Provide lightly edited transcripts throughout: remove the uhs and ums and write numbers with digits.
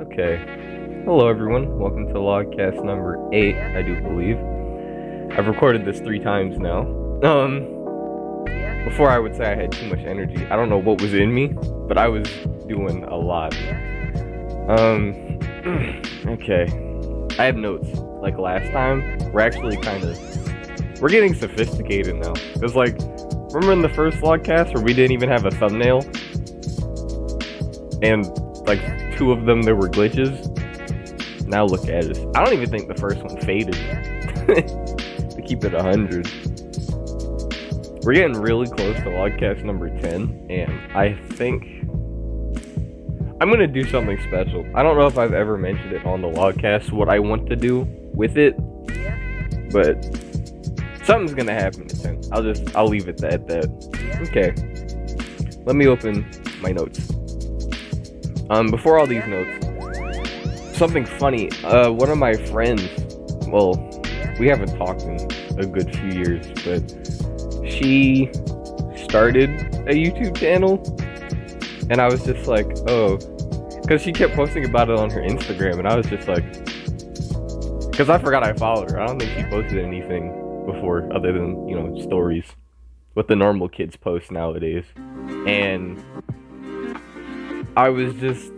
Okay. Hello, everyone. Welcome to Logcast number 8, I do believe. I've recorded this 3 times now. Before I would say I had too much energy. I don't know what was in me, but I was doing a lot. Okay. I have notes. Like last time, we're actually we're getting sophisticated now. Cause remember in the first Logcast where we didn't even have a thumbnail? And 2 of them there were glitches? Now look at us. I don't even think the first one faded. To keep it 100. We're getting really close to Logcast number 10, and I think I'm gonna do something special. I don't know if I've ever mentioned it on the Logcast, what I want to do with it, but something's gonna happen at 10. I'll leave it at that. Okay. Let me open my notes. Before all these notes, something funny. One of my friends, well, we haven't talked in a good few years, but she started a YouTube channel, and I was just like, oh, because she kept posting about it on her Instagram, and I was just like, because I forgot I followed her. I don't think she posted anything before other than, stories, what the normal kids post nowadays. And I was just,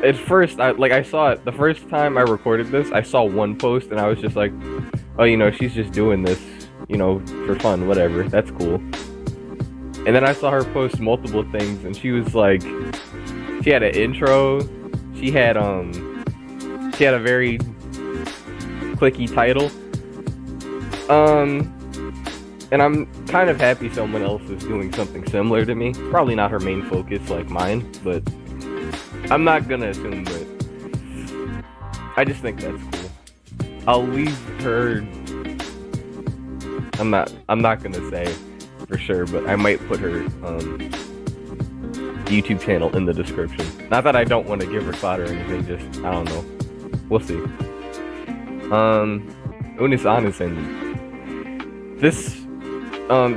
at first, I saw it, the first time I recorded this, I saw one post, and I was just like, oh, she's just doing this, for fun, whatever, that's cool. And then I saw her post multiple things, and she was like, she had an intro, she had a very clicky title, and I'm kind of happy someone else is doing something similar to me. Probably not her main focus like mine, but I'm not gonna assume that. I just think that's cool. I'll leave her. I'm not gonna say for sure, but I might put her YouTube channel in the description. Not that I don't want to give her clout or anything, just I don't know. We'll see. Unis honest, and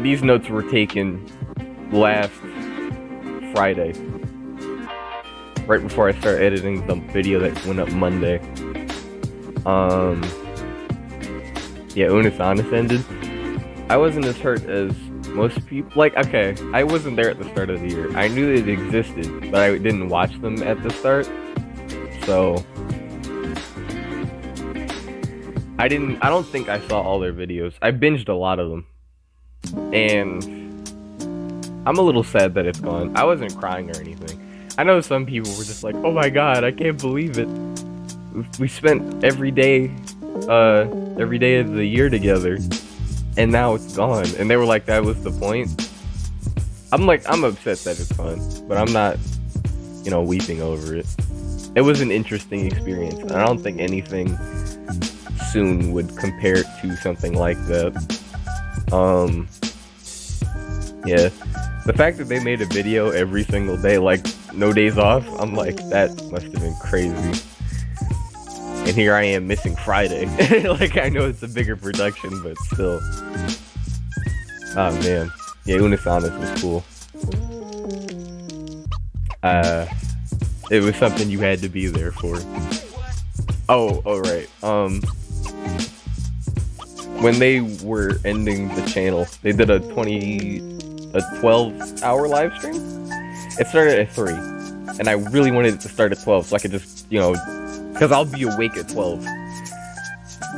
these notes were taken last Friday, right before I started editing the video that went up Monday. Yeah, Unis honest ended. I wasn't as hurt as most people. Okay, I wasn't there at the start of the year. I knew it existed, but I didn't watch them at the start. So I don't think I saw all their videos. I binged a lot of them. And I'm a little sad that it's gone. I wasn't crying or anything. I know some people were just like, oh my god, I can't believe it. We spent every day of the year together, and now it's gone. And they were like, that was the point. I'm upset that it's gone, but I'm not, weeping over it. It was an interesting experience, and I don't think anything soon would compare to something like that. Yeah, the fact that they made a video every single day, no days off, I'm like, that must have been crazy. And here I am missing Friday. I know it's a bigger production, but still. Oh man, yeah, Unisanis was cool. It was something you had to be there for. Oh right. When they were ending the channel, they did a 12-hour live stream. It started at 3, and I really wanted it to start at 12 so I could just, because I'll be awake at 12.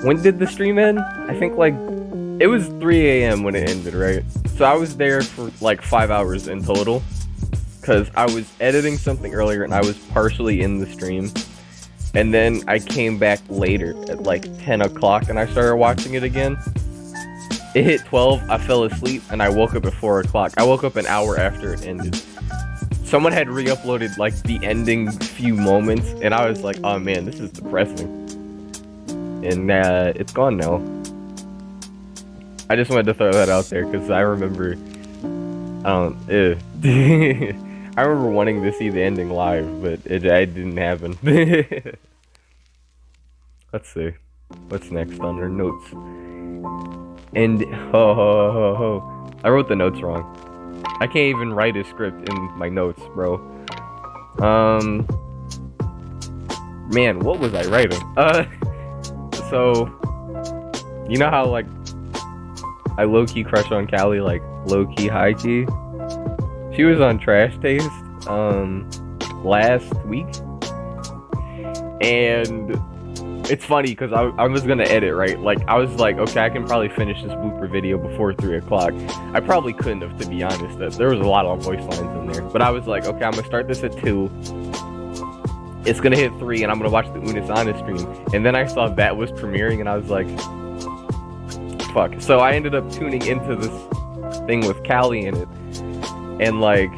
When did the stream end? I think it was 3 a.m. when it ended, right? So I was there for 5 hours in total, because I was editing something earlier and I was partially in the stream. And then I came back later at 10 o'clock and I started watching it again. It hit 12, I fell asleep, and I woke up at 4 o'clock. I woke up an hour after it ended. Someone had re-uploaded the ending few moments, and I was like, oh man, this is depressing. And it's gone now. I just wanted to throw that out there because I remember, I remember wanting to see the ending live, but it didn't happen. Let's see. What's next on our notes? And I wrote the notes wrong. I can't even write a script in my notes, bro. Man, what was I writing? So, you know how, like, I low-key crush on Cali, like, low-key, high-key? She was on Trash Taste, last week. And it's funny, because I was gonna edit, right? Like, I was like, okay, I can probably finish this blooper video before 3 o'clock. I probably couldn't have, to be honest. There was a lot of voice lines in there. But I was like, okay, I'm gonna start this at 2. It's gonna hit 3, and I'm gonna watch the Unis Honest stream. And then I saw that was premiering, and I was like, fuck. So I ended up tuning into this thing with Cali in it. And, like,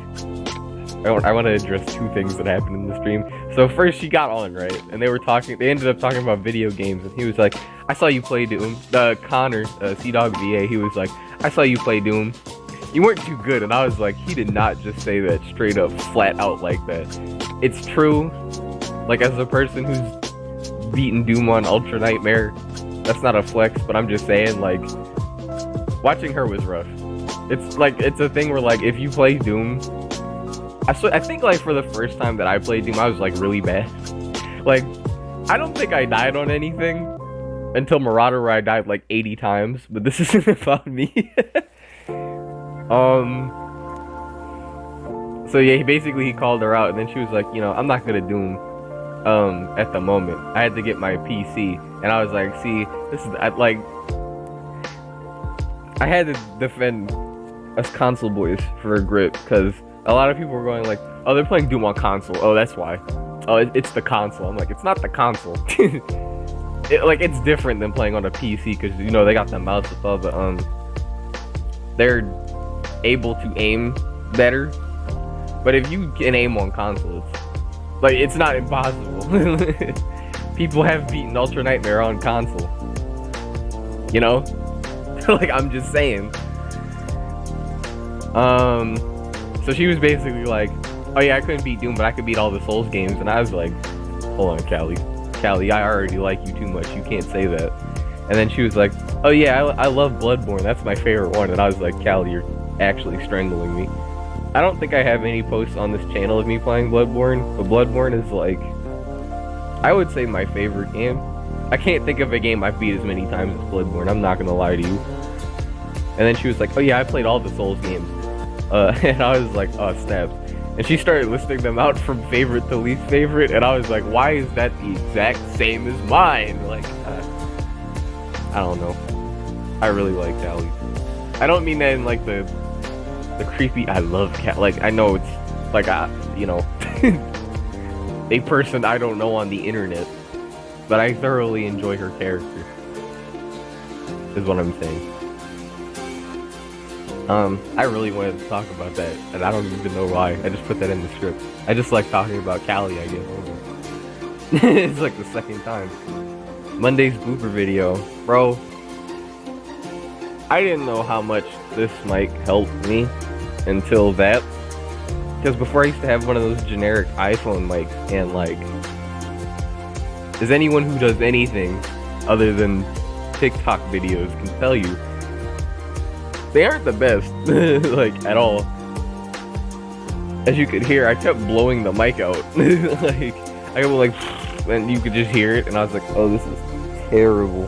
I want to address 2 things that happened in the stream. So first, she got on, right? And they ended up talking about video games. And he was like, I saw you play Doom. Connor, C-Dog VA, he was like, I saw you play Doom. You weren't too good. And I was like, he did not just say that straight up, flat out like that. It's true. Like, as a person who's beaten Doom on Ultra Nightmare, that's not a flex, but I'm just saying, like, watching her was rough. It's like, it's a thing where, like, if you play Doom, I think, like, for the first time that I played Doom, I was, like, really bad. Like, I don't think I died on anything until Marauder, where I died, like, 80 times, but this isn't about me. So, yeah, he called her out, and then she was like, you know, I'm not gonna Doom, at the moment. I had to get my PC, and I was like, see, I had to defend us console boys for a grip, because a lot of people were going like, oh, they're playing Doom on console. Oh, that's why. Oh, it's the console. I'm like, it's not the console. It's different than playing on a PC, because, you know, they got the mouse with all the, they're able to aim better. But if you can aim on console, it's not impossible. People have beaten Ultra Nightmare on console. You know? Like, I'm just saying. So she was basically like, oh yeah, I couldn't beat Doom, but I could beat all the Souls games. And I was like, hold on, Cali, I already like you too much. You can't say that. And then she was like, oh yeah, I love Bloodborne. That's my favorite one. And I was like, Cali, you're actually strangling me. I don't think I have any posts on this channel of me playing Bloodborne, but Bloodborne is, like, I would say my favorite game. I can't think of a game I've beat as many times as Bloodborne, I'm not gonna lie to you. And then she was like, oh yeah, I played all the Souls games. And I was like, oh, snap. And she started listing them out from favorite to least favorite, and I was like, why is that the exact same as mine? Like, I don't know. I really like Cali. I don't mean that in, like, the creepy, I love Cali. Like, I know it's, like, you know, a person I don't know on the internet, but I thoroughly enjoy her character, is what I'm saying. I really wanted to talk about that, and I don't even know why. I just put that in the script. I just like talking about Cali, I guess. It's like the second time. Monday's blooper video. Bro, I didn't know how much this mic helped me until that. Because before I used to have one of those generic iPhone mics, and, like, as anyone who does anything other than TikTok videos can tell you, they aren't the best, like, at all. As you could hear, I kept blowing the mic out. Like, I go like, and you could just hear it, and I was like, oh, this is terrible.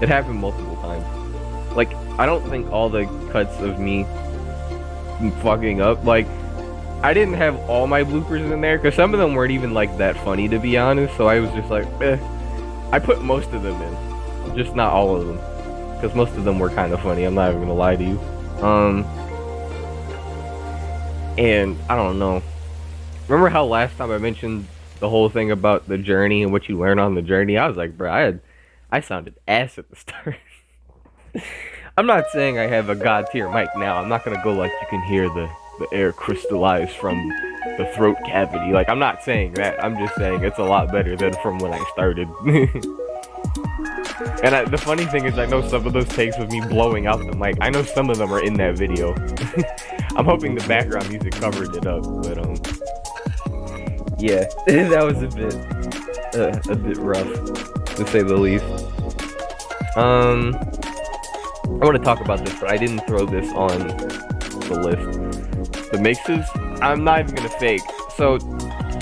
It happened multiple times. Like, I don't think all the cuts of me fucking up, like, I didn't have all my bloopers in there, because some of them weren't even, like, that funny, to be honest, so I was just like, I put most of them in, just not all of them. Because most of them were kind of funny, I'm not even gonna lie to you. And I don't know. Remember how last time I mentioned the whole thing about the journey and what you learn on the journey? I was like, bro, I sounded ass at the start. I'm not saying I have a god tier mic now. I'm not gonna go like you can hear the air crystallize from the throat cavity. Like, I'm not saying that. I'm just saying it's a lot better than from when I started. And the funny thing is, I know some of those takes with me blowing out the mic. I know some of them are in that video. I'm hoping the background music covered it up, but yeah, that was a bit rough, to say the least. I want to talk about this, but I didn't throw this on the list. The mixes, I'm not even gonna fake. So,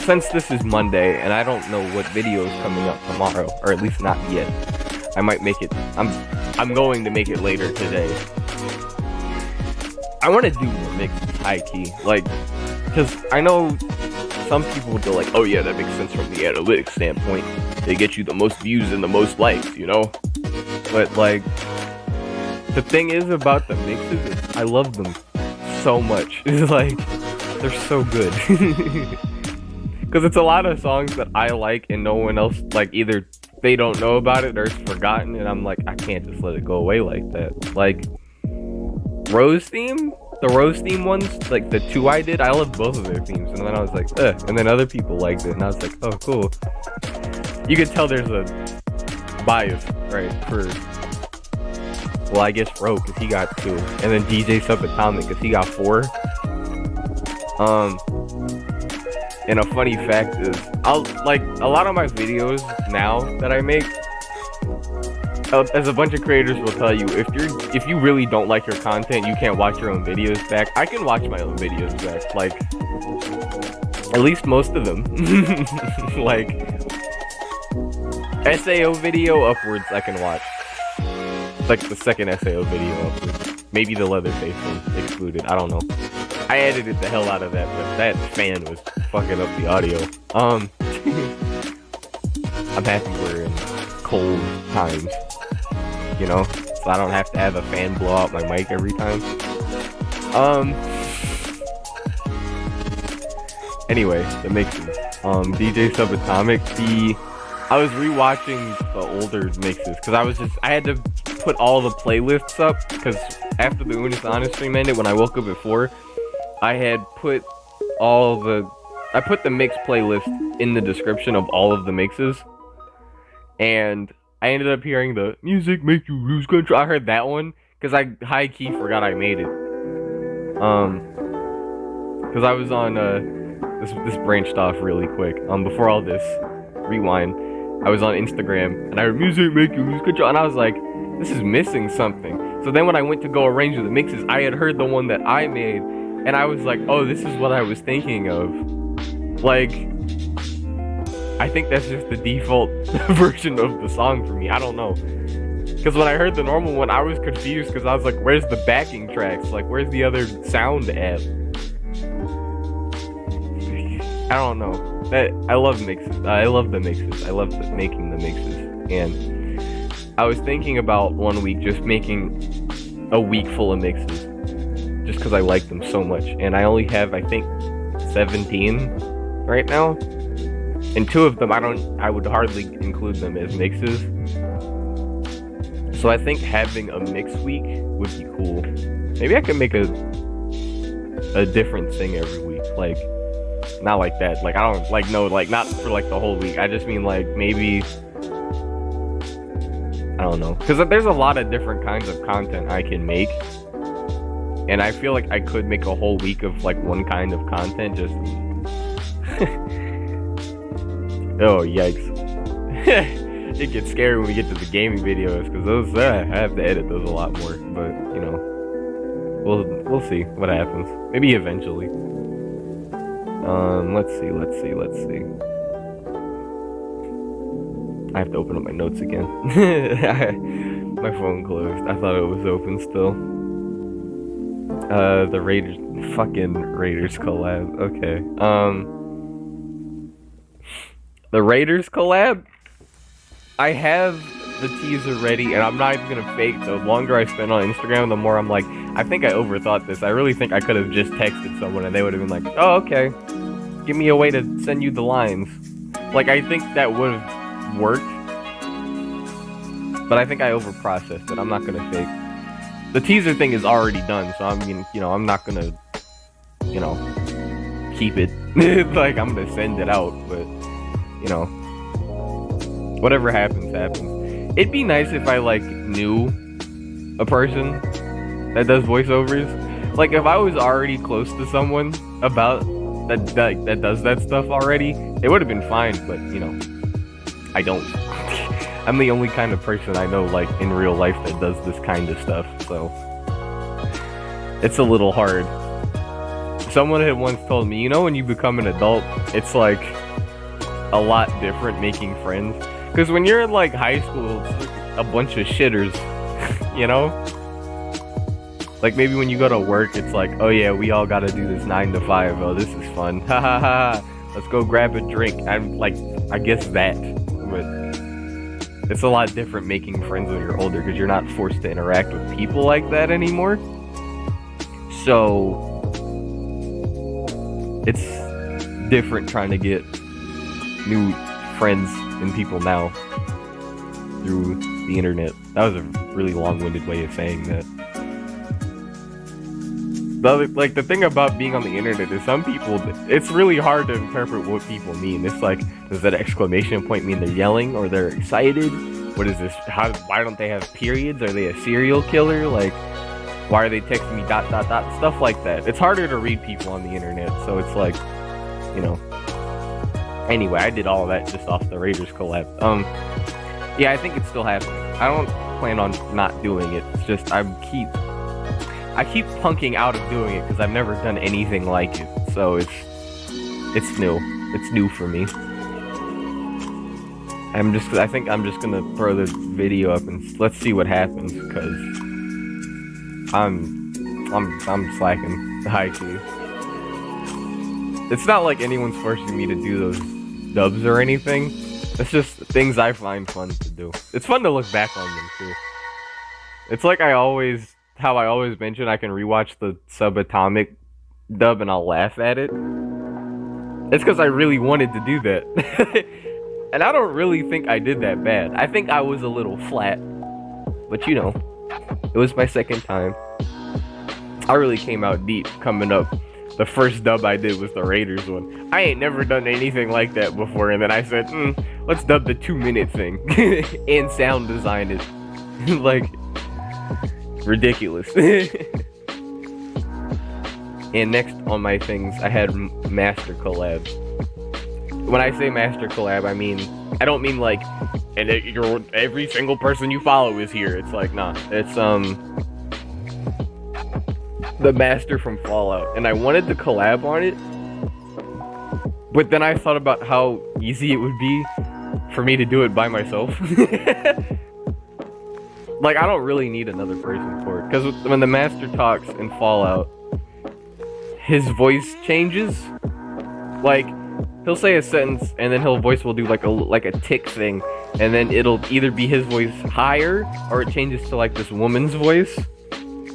since this is Monday, and I don't know what video is coming up tomorrow, or at least not yet, I might make it, I'm going to make it later today. I want to do more mixes, high-key, like, because I know some people will be like, oh yeah, that makes sense from the analytics standpoint. They get you the most views and the most likes, you know? But, like, the thing is about the mixes is I love them so much. It's like, they're so good. Because it's a lot of songs that I like and no one else, like, either they don't know about it or it's forgotten, and I'm like, I can't just let it go away like that. Like, Rose Theme? The Rose Theme ones, like the 2 I did, I loved both of their themes, and then I was like, and then other people liked it, and I was like, oh, cool. You could tell there's a bias, right, for, well, I guess Ro, because he got 2, and then DJ Subatomic, because he got 4. And a funny fact is, like, a lot of my videos now that I make, as a bunch of creators will tell you, if you really don't like your content, you can't watch your own videos back. I can watch my own videos back, like, at least most of them. Like, SAO video upwards I can watch. Like the second SAO video upwards. Maybe the Leatherface one excluded, I don't know. I edited the hell out of that, but that fan was fucking up the audio. I'm happy we're in cold times. You know, so I don't have to have a fan blow out my mic every time. Anyway, the mixes. DJ Subatomic, I was rewatching the older mixes because I had to put all the playlists up because after the Unis Honest stream ended, when I woke up at 4, I had put I put the mix playlist in the description of all of the mixes, and I ended up hearing the music make you lose control. I heard that one because I high-key forgot I made it. Because I was on this branched off really quick. Before all this, rewind. I was on Instagram and I heard music make you lose control, and I was like, this is missing something. So then when I went to go arrange the mixes, I had heard the one that I made, and I was like, oh, this is what I was thinking of. Like, I think that's just the default version of the song for me. I don't know. Because when I heard the normal one, I was confused because I was like, where's the backing tracks? Like, where's the other sound at? I don't know. I love mixes. I love the mixes. I love making the mixes. And I was thinking about one week just making a week full of mixes. Just because I like them so much. And I only have, I think, 17 right now. And 2 of them, I would hardly include them as mixes. So I think having a mix week would be cool. Maybe I could make a different thing every week. Like, not like that. Like, I don't, like, no, like, not for, like, the whole week. I just mean, like, maybe, I don't know. Because there's a lot of different kinds of content I can make. And I feel like I could make a whole week of, like, one kind of content, just... Oh, yikes. It gets scary when we get to the gaming videos, because those, I have to edit those a lot more, but, you know, we'll see what happens. Maybe eventually. Let's see. I have to open up my notes again. My phone closed. I thought it was open still. The fucking Raiders collab. Okay. The Raiders collab? I have the teaser ready, and I'm not even gonna fake. The longer I spend on Instagram, the more I'm like, I think I overthought this. I really think I could have just texted someone and they would have been like, oh, okay. Give me a way to send you the lines. Like, I think that would have worked. But I think I overprocessed it. I'm not gonna fake. The teaser thing is already done, so I mean, you know, I'm not gonna, you know, keep it. Like, I'm gonna send it out, but, you know, whatever happens, happens. It'd be nice if I, like, knew a person that does voiceovers. Like, if I was already close to someone about that does that stuff already, it would have been fine, but, you know, I don't. I'm the only kind of person I know, like, in real life that does this kind of stuff, so it's a little hard Someone had once told me, you know, when you become an adult, it's like a lot different making friends. Because when you're in like high school, it's like a bunch of shitters, you know? Like maybe when you go to work, it's like, oh yeah, we all gotta do this 9 to 5. Oh, this is fun. Ha ha ha. Let's go grab a drink. I'm like, I guess that. But it's a lot different making friends when you're older because you're not forced to interact with people like that anymore. So it's different trying to get new friends and people now through the internet. That was a really long-winded way of saying that. But like the thing about being on the internet is some people, it's really hard to interpret what people mean. It's like, does that exclamation point mean they're yelling or they're excited? What is this? Why don't they have periods? Are they a serial killer? Like, why are they texting me ... stuff like that. It's harder to read people on the internet, so it's like, you know. Anyway, I did all of that just off the Raiders collab. Yeah, I think it's still happening. I don't plan on not doing it. It's just I keep punking out of doing it because I've never done anything like it. So it's new. It's new for me. I think I'm just gonna throw the video up and let's see what happens because I'm slacking high key. It's not like anyone's forcing me to do those dubs or anything. It's just things I find fun to do. It's fun to look back on them too. It's like how I always mention I can rewatch the Subatomic dub and I'll laugh at it. It's because I really wanted to do that. And I don't really think I did that bad. I think I was a little flat. But you know, it was my second time. I really came out deep coming up. The first dub I did was the Raiders one. I ain't never done anything like that before. And then I said, let's dub the 2-minute thing. And sound design it. Like, ridiculous. And next on my things, I had master collabs. When I say master collab, I don't mean like, and every single person you follow is here. It's like, nah, it's the master from Fallout, and I wanted to collab on it, but then I thought about how easy it would be for me to do it by myself. Like, I don't really need another person for it, because when the master talks in Fallout, his voice changes. Like, he'll say a sentence, and then his voice will do like a tick thing, and then it'll either be his voice higher, or it changes to like this woman's voice.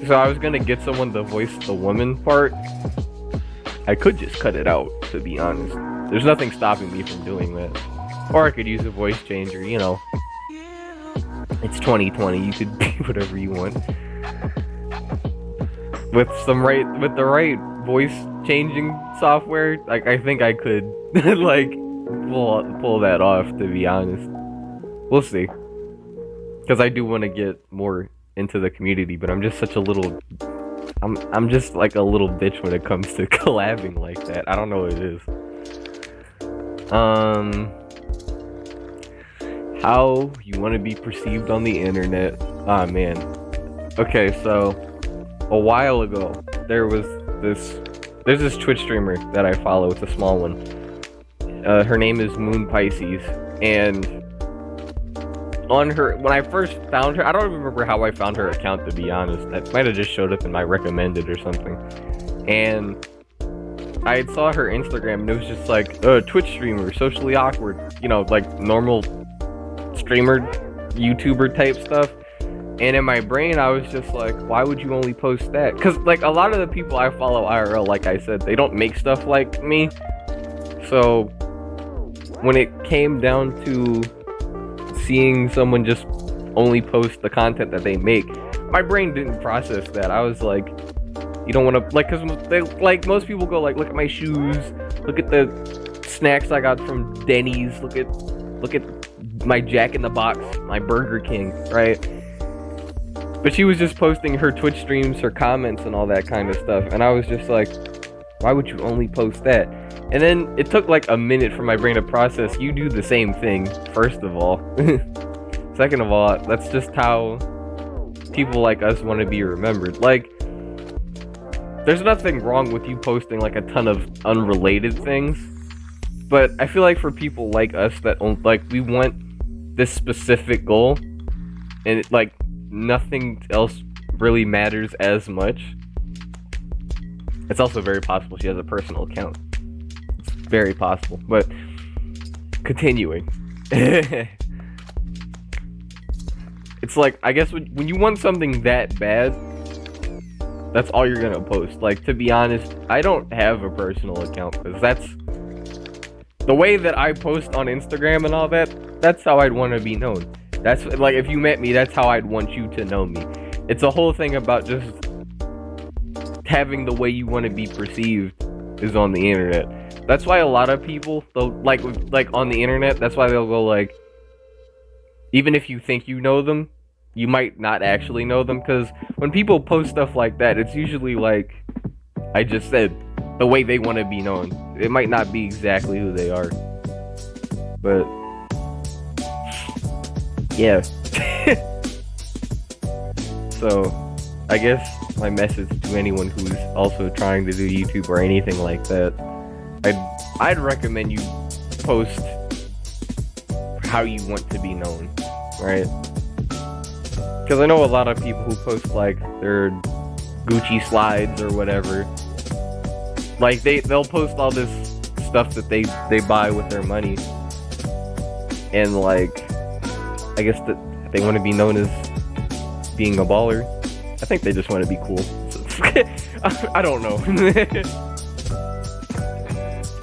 So I was gonna get someone to voice the woman part. I could just cut it out, to be honest. There's nothing stopping me from doing that. Or I could use a voice changer, you know. It's 2020, you could be whatever you want. With the right voice changing software, like I think I could like pull that off, to be honest. We'll see. Because I do want to get more into the community, but I'm just such a little I'm just like a little bitch when it comes to collabing like that. I don't know what it is. How you want to be perceived on the internet. Ah, man. Okay, so a while ago there's this Twitch streamer that I follow. It's a small one. Her name is Moon Pisces, and on her, when I first found her, I don't remember how I found her account, to be honest. That might have just showed up in my recommended or something. And I saw her Instagram, and it was just like, Twitch streamer, socially awkward, you know, like normal streamer, YouTuber type stuff. And in my brain, I was just like, why would you only post that? Because, like, a lot of the people I follow IRL, like I said, they don't make stuff like me. So, when it came down to seeing someone just only post the content that they make, my brain didn't process that. I was like, you don't want to, like, because they, like, most people go like, look at my shoes, look at the snacks I got from Denny's, look at my Jack in the Box, my Burger King, right? But she was just posting her Twitch streams, her comments, and all that kind of stuff, and I was just like, why would you only post that? And then it took like a minute for my brain to process, you do the same thing, first of all. Second of all, that's just how people like us want to be remembered. Like, there's nothing wrong with you posting like a ton of unrelated things, but I feel like for people like us that like we want this specific goal, and like nothing else really matters as much. It's also very possible she has a personal account. It's very possible, but continuing. It's like, I guess when you want something that bad, that's all you're gonna post. Like, to be honest, I don't have a personal account, because that's the way that I post on Instagram and all that. That's how I'd want to be known. That's like, if you met me, that's how I'd want you to know me. It's a whole thing about just having the way you want to be perceived is on the internet. That's why a lot of people, though, like on the internet, that's why they'll go like, even if you think you know them, you might not actually know them, because when people post stuff like that, it's usually like I just said, the way they want to be known. It might not be exactly who they are, but yeah. So I guess my message to anyone who's also trying to do YouTube or anything like that, I'd recommend you post how you want to be known, right? Because I know a lot of people who post like their Gucci slides or whatever. Like they'll post all this stuff that they buy with their money, and like I guess that they want to be known as being a baller. I think they just want to be cool. I don't know.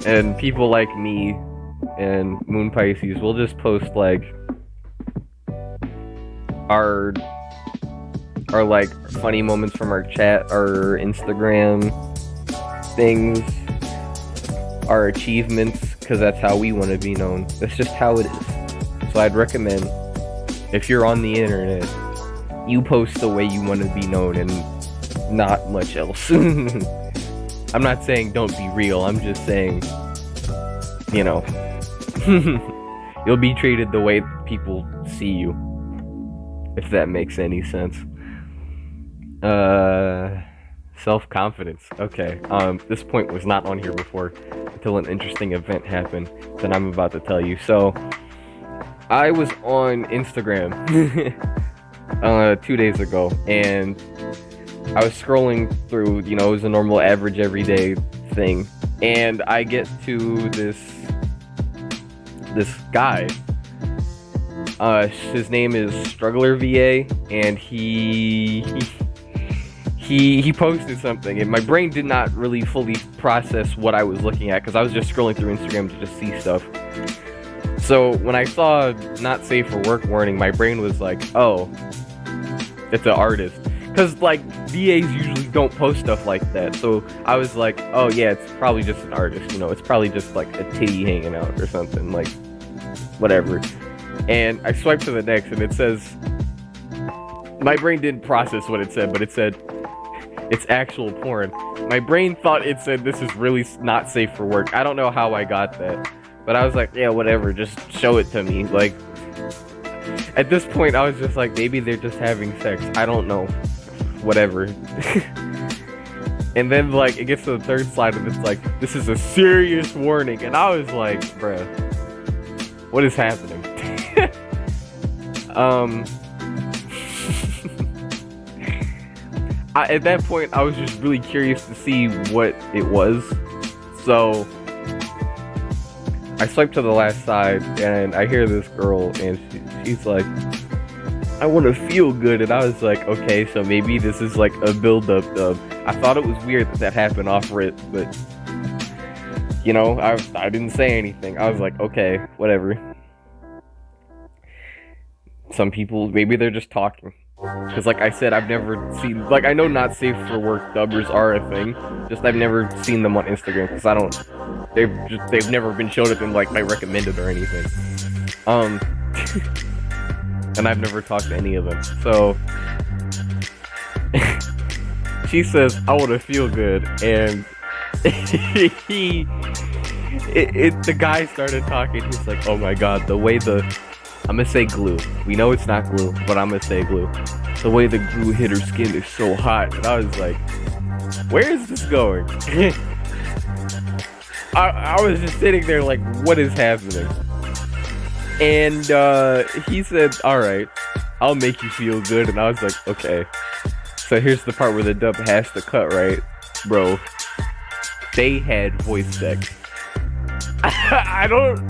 And people like me and Moon Pisces will just post like our like funny moments from our chat, our Instagram things, our achievements, because that's how we want to be known. That's just how it is. So I'd recommend, if you're on the internet, you post the way you want to be known and not much else. I'm not saying don't be real, I'm just saying, you know, you'll be treated the way people see you, if that makes any sense. Self-confidence. Okay, this point was not on here before until an interesting event happened that I'm about to tell you. So, I was on Instagram 2 days ago, and I was scrolling through, you know, it was a normal average everyday thing, and I get to this guy. His name is Struggler VA, and he posted something, and my brain did not really fully process what I was looking at, because I was just scrolling through Instagram to just see stuff. So when I saw not safe for work warning, my brain was like, oh, it's an artist. Because like VAs usually don't post stuff like that. So I was like, oh yeah, it's probably just an artist, you know, it's probably just like a titty hanging out or something, like whatever. And I swiped to the next, and it says, my brain didn't process what it said, but it said, it's actual porn. My brain thought it said, this is really not safe for work. I don't know how I got that, but I was like, yeah, whatever, just show it to me. Like, at this point, I was just like, maybe they're just having sex. I don't know. Whatever. And then, like, it gets to the third slide, and it's like, this is a serious warning. And I was like, bruh, what is happening? At that point, I was just really curious to see what it was. So I swiped to the last side, and I hear this girl, and she's like, I want to feel good. And I was like, okay, so maybe this is like a build-up of... I thought it was weird that happened off rip, but, you know, I didn't say anything. I was like, okay, whatever. Some people, maybe they're just talking. Because like I said, I've never seen... Like, I know not safe for work dubbers are a thing. Just I've never seen them on Instagram, because I don't... They've never been showed up in like my recommended or anything. And I've never talked to any of them. So she says, I want to feel good, and the guy started talking. He's like, oh my god, the way I'm gonna say glue. We know it's not glue, but I'm gonna say glue. The way the glue hit her skin is so hot. And I was like, Where is this going? I was just sitting there like, what is happening? And he said, alright, I'll make you feel good. And I was like, okay. So here's the part where the dub has to cut, right? Bro, they had voice sex. I don't...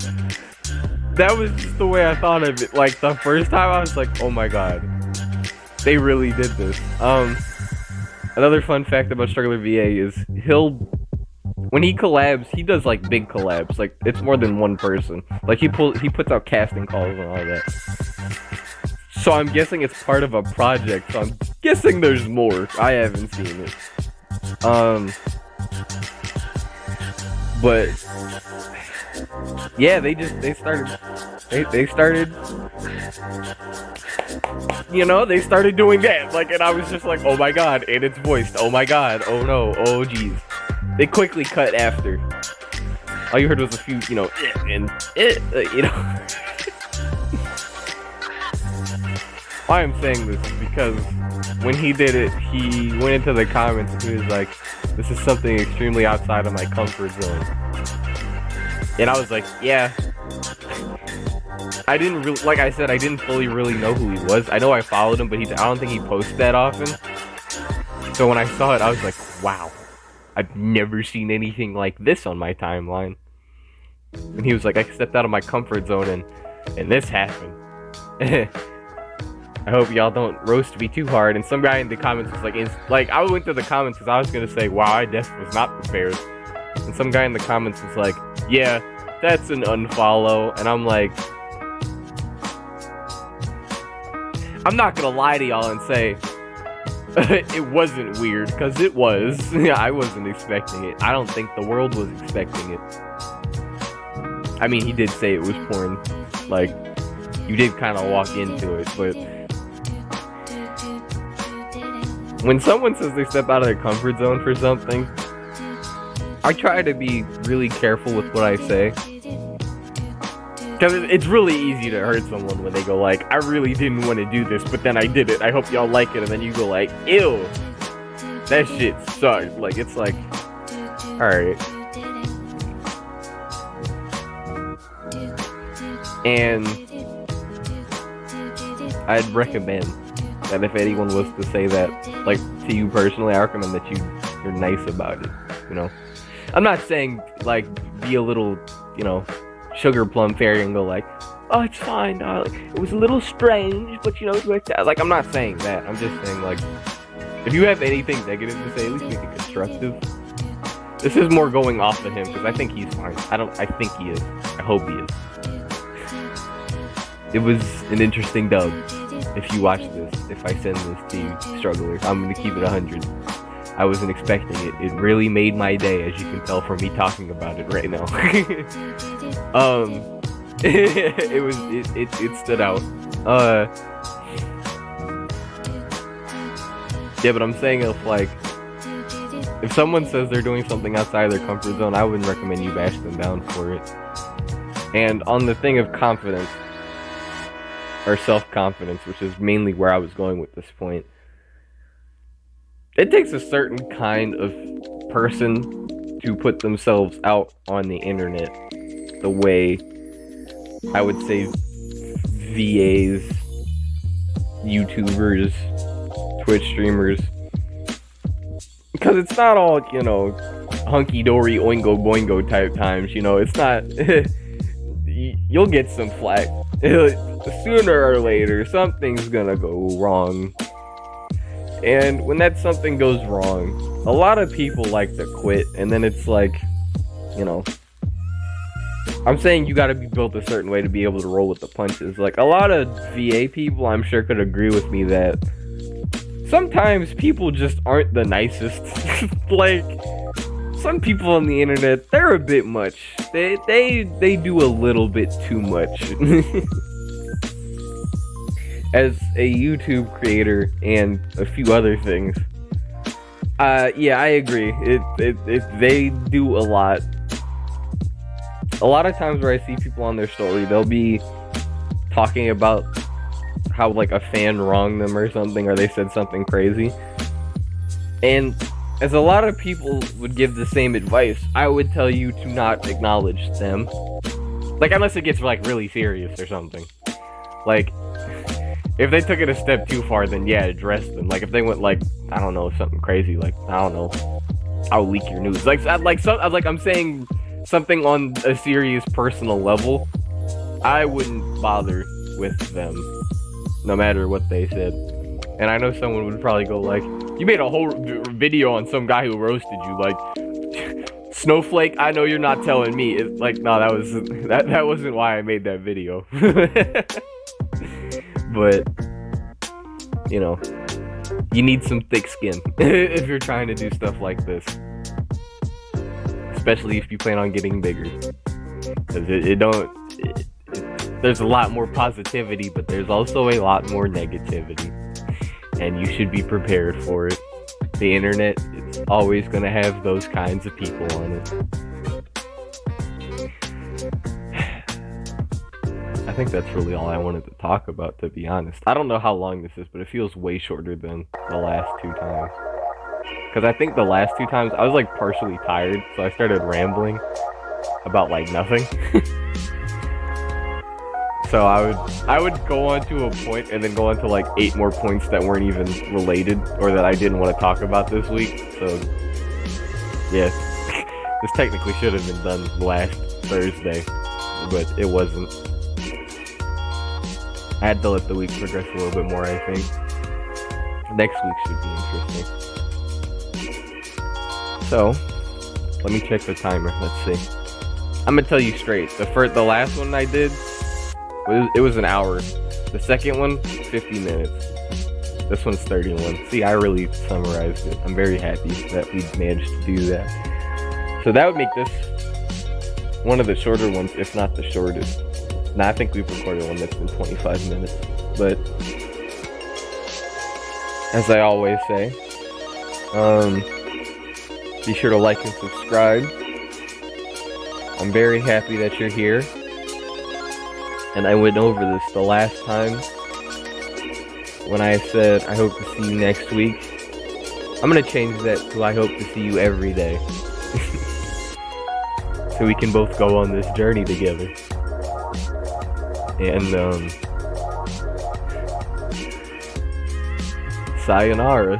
That was just the way I thought of it. Like, the first time I was like, oh my god. They really did this. Another fun fact about Struggler VA is when he collabs, he does like big collabs. Like, it's more than one person. Like, he puts out casting calls and all that. So I'm guessing it's part of a project. So I'm guessing there's more. I haven't seen it. But yeah, they started, you know, they started doing that. Like, and I was just like, oh my god, and it's voiced. Oh my god, oh no, oh geez. They quickly cut after. All you heard was a few, you know, and you know. Why I'm saying this is because when he did it, he went into the comments and he was like, this is something extremely outside of my comfort zone. And I was like, yeah. I didn't really, like I said, I didn't fully really know who he was. I know I followed him, but I don't think he posts that often. So when I saw it, I was like, wow. I've never seen anything like this on my timeline. And he was like, I stepped out of my comfort zone and this happened. I hope y'all don't roast me too hard. And some guy in the comments was like, I went to the comments because I was going to say, wow, I definitely was not prepared. And some guy in the comments was like, yeah, that's an unfollow. And I'm like, I'm not going to lie to y'all and say it wasn't weird, because it was. I wasn't expecting it. I don't think the world was expecting it. I mean, he did say it was porn. Like, you did kind of walk into it, but when someone says they step out of their comfort zone for something, I try to be really careful with what I say. Because it's really easy to hurt someone when they go like, I really didn't want to do this, but then I did it. I hope y'all like it. And then you go like, ew, that shit sucked. Like, it's like, alright. And I'd recommend that if anyone was to say that, like, to you personally, I recommend that you're nice about it, you know? I'm not saying, like, be a little, you know, sugar plum fairy and go like, oh, it's fine, darling. It was a little strange, but, you know, it worked out. Like, I'm not saying that. I'm just saying, like, if you have anything negative to say, at least make it constructive. This is more going off of him, because I think he's fine. I think he is. I hope he is. It was an interesting dub. If you watch this, if I send this to you, strugglers, I'm going to keep it 100. I wasn't expecting it. It really made my day, as you can tell from me talking about it right now. It stood out. Yeah, but I'm saying if someone says they're doing something outside their comfort zone, I wouldn't recommend you bash them down for it. And on the thing of confidence, or self-confidence, which is mainly where I was going with this point, it takes a certain kind of person to put themselves out on the internet the way I would say VAs, YouTubers, Twitch streamers, because it's not all, you know, hunky-dory oingo boingo type times, you know. It's not you'll get some flack. Sooner or later, something's gonna go wrong. And when that something goes wrong, a lot of people like to quit, and then it's like, you know, I'm saying you gotta be built a certain way to be able to roll with the punches. Like, a lot of VA people, I'm sure, could agree with me that sometimes people just aren't the nicest. Like, some people on the internet, they're a bit much. They do a little bit too much. As a YouTube creator and a few other things, yeah, I agree. They do a lot. A lot of times where I see people on their story, they'll be talking about how, like, a fan wronged them or something, or they said something crazy. And as a lot of people would give the same advice, I would tell you to not acknowledge them. Like, unless it gets, like, really serious or something. Like, if they took it a step too far, then yeah, address them. Like, if they went, like, I don't know, something crazy, like, I don't know, I'll leak your news. Like, I'm saying something on a serious personal level, I wouldn't bother with them, no matter what they said. And I know someone would probably go like, you made a whole video on some guy who roasted you, like, Snowflake, I know you're not telling me. It's like, no, that wasn't why I made that video. But, you know, you need some thick skin if you're trying to do stuff like this. Especially if you plan on getting bigger. Because there's a lot more positivity, but there's also a lot more negativity. And you should be prepared for it. The internet is always going to have those kinds of people on it. I think that's really all I wanted to talk about, to be honest. I don't know how long this is, but it feels way shorter than the last 2 times. Because I think the last 2 times, I was like partially tired, so I started rambling about like nothing. So I would go on to a point and then go on to like 8 more points that weren't even related or that I didn't want to talk about this week. So yeah, this technically should have been done last Thursday, but it wasn't. I had to let the week progress a little bit more, I think. Next week should be interesting. So, let me check the timer. Let's see. I'm gonna tell you straight. The last one I did, it was an hour. The second one, 50 minutes. This one's 31. See, I really summarized it. I'm very happy that we managed to do that. So that would make this one of the shorter ones, if not the shortest. Now, I think we've recorded one that's been 25 minutes. But, as I always say, be sure to like and subscribe. I'm very happy that you're here. And I went over this the last time when I said I hope to see you next week. I'm going to change that to I hope to see you every day. So we can both go on this journey together. And, sayonara.